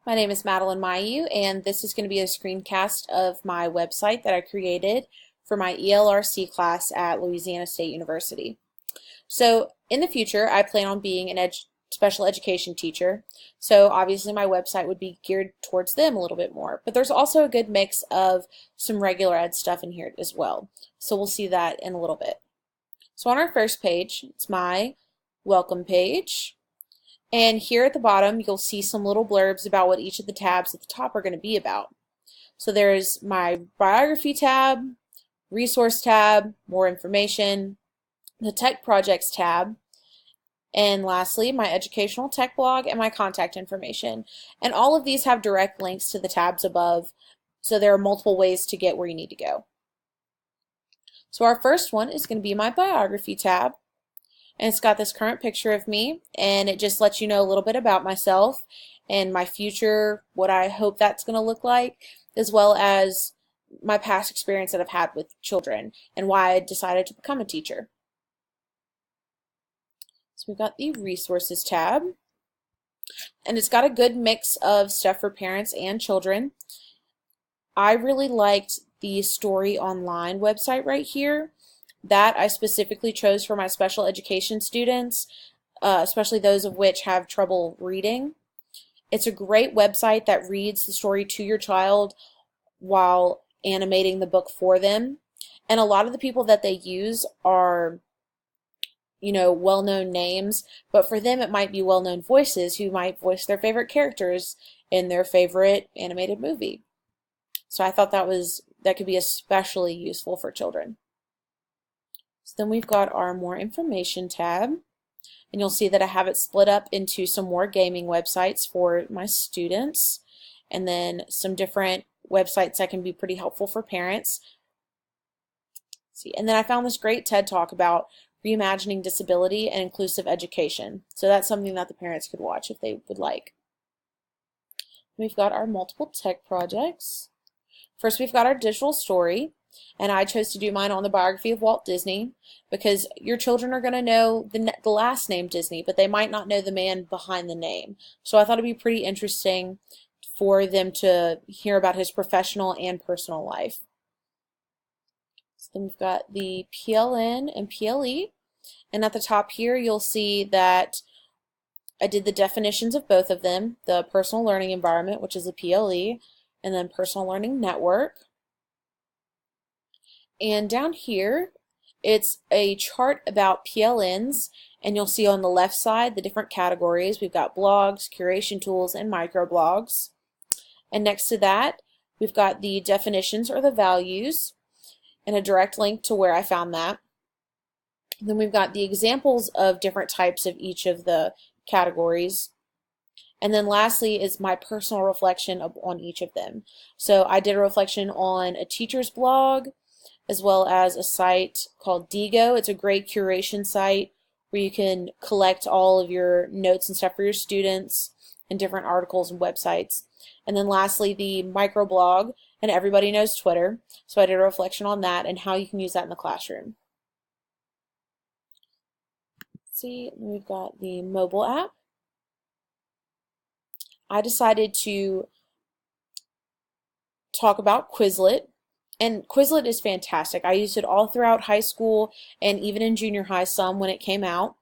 My name is Madeline Mayu, and this is going to be a screencast of my website that I created for my ELRC class at Louisiana State University. So in the future, I plan on being an special education teacher. So obviously my website would be geared towards them a little bit more. But there's also a good mix of some regular ed stuff in here as well. So we'll see that in a little bit. So on our first page, it's my welcome page. And here at the bottom, you'll see some little blurbs about what each of the tabs at the top are going to be about. So there's my biography tab, resource tab, more information, the tech projects tab, and lastly, my educational tech blog and my contact information. And all of these have direct links to the tabs above, so there are multiple ways to get where you need to go. So our first one is going to be my biography tab. And it's got this current picture of me, and it just lets you know a little bit about myself and my future, what I hope that's going to look like, as well as my past experience that I've had with children and why I decided to become a teacher. So we've got the resources tab, and it's got a good mix of stuff for parents and children. I really liked the Story Online website right here. That I specifically chose for my special education students, especially those of which have trouble reading. It's a great website that reads the story to your child while animating the book for them. And a lot of the people that they use are, well-known names, but for them it might be well-known voices who might voice their favorite characters in their favorite animated movie. So I thought that could be especially useful for children. So then we've got our more information tab, and you'll see that I have it split up into some more gaming websites for my students, and then some different websites that can be pretty helpful for parents. And then I found this great TED Talk about reimagining disability and inclusive education. So that's something that the parents could watch if they would like. We've got our multiple tech projects. First, we've got our digital story. And I chose to do mine on the biography of Walt Disney because your children are going to know the last name Disney, but they might not know the man behind the name. So I thought it'd be pretty interesting for them to hear about his professional and personal life. So then we've got the PLN and PLE. And at the top here, you'll see that I did the definitions of both of them, the personal learning environment, which is a PLE, and then personal learning network. And down here, it's a chart about PLNs, and you'll see on the left side the different categories. We've got blogs, curation tools, and microblogs. And next to that, we've got the definitions or the values, and a direct link to where I found that. And then we've got the examples of different types of each of the categories. And then lastly is my personal reflection on each of them. So I did a reflection on a teacher's blog, as well as a site called Diigo. It's a great curation site where you can collect all of your notes and stuff for your students and different articles and websites. And then lastly, the microblog, and everybody knows Twitter, so I did a reflection on that and how you can use that in the classroom. Let's see, we've got the mobile app. I decided to talk about Quizlet. And Quizlet is fantastic. I used it all throughout high school and even in junior high some when it came out.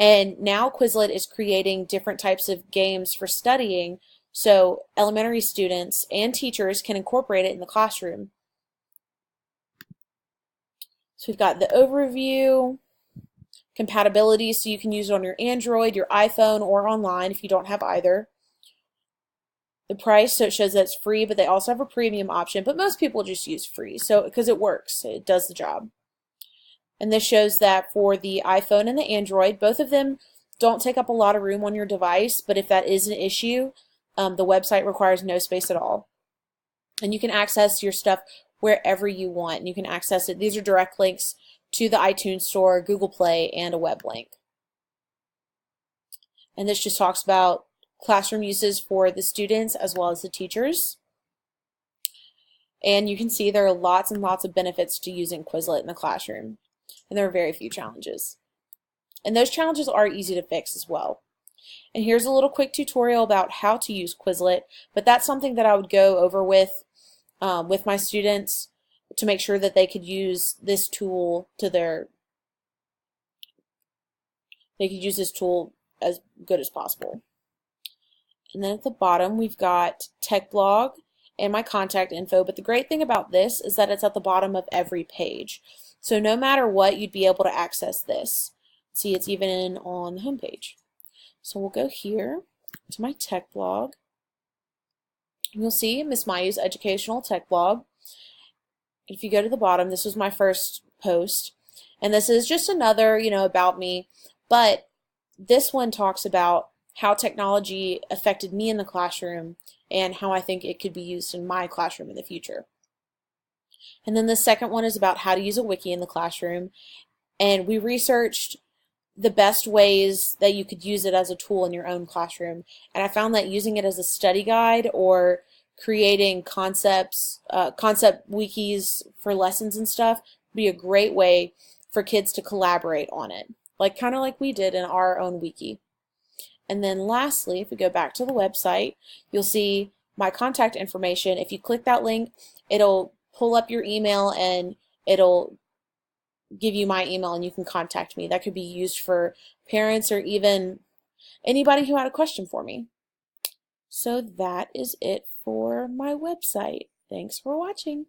And now Quizlet is creating different types of games for studying so elementary students and teachers can incorporate it in the classroom. So we've got the overview, compatibility, so you can use it on your Android, your iPhone, or online if you don't have either. The price, so it shows that it's free, but they also have a premium option, but most people just use free, so because it works, it does the job. And this shows that for the iPhone and the Android, both of them don't take up a lot of room on your device, but if that is an issue, the website requires no space at all. And you can access your stuff wherever you want, and you can access it. These are direct links to the iTunes Store, Google Play, and a web link. And this just talks about classroom uses for the students as well as the teachers. And you can see there are lots and lots of benefits to using Quizlet in the classroom. And there are very few challenges. And those challenges are easy to fix as well. And here's a little quick tutorial about how to use Quizlet, but that's something that I would go over with my students to make sure that they could use this tool to as good as possible. And then at the bottom we've got TechBlog and my contact info, but the great thing about this is that it's at the bottom of every page. So no matter what, you'd be able to access this. See, it's even on the home page. So we'll go here to my TechBlog. You'll see Miss Mayu's Educational Tech Blog. If you go to the bottom, this was my first post. And this is just another, about me. But this one talks about how technology affected me in the classroom and how I think it could be used in my classroom in the future. And then the second one is about how to use a wiki in the classroom. And we researched the best ways that you could use it as a tool in your own classroom. And I found that using it as a study guide or creating concept wikis for lessons and stuff would be a great way for kids to collaborate on it, kind of like we did in our own wiki. And then lastly, if we go back to the website, you'll see my contact information. If you click that link, it'll pull up your email and it'll give you my email and you can contact me. That could be used for parents or even anybody who had a question for me. So that is it for my website. Thanks for watching.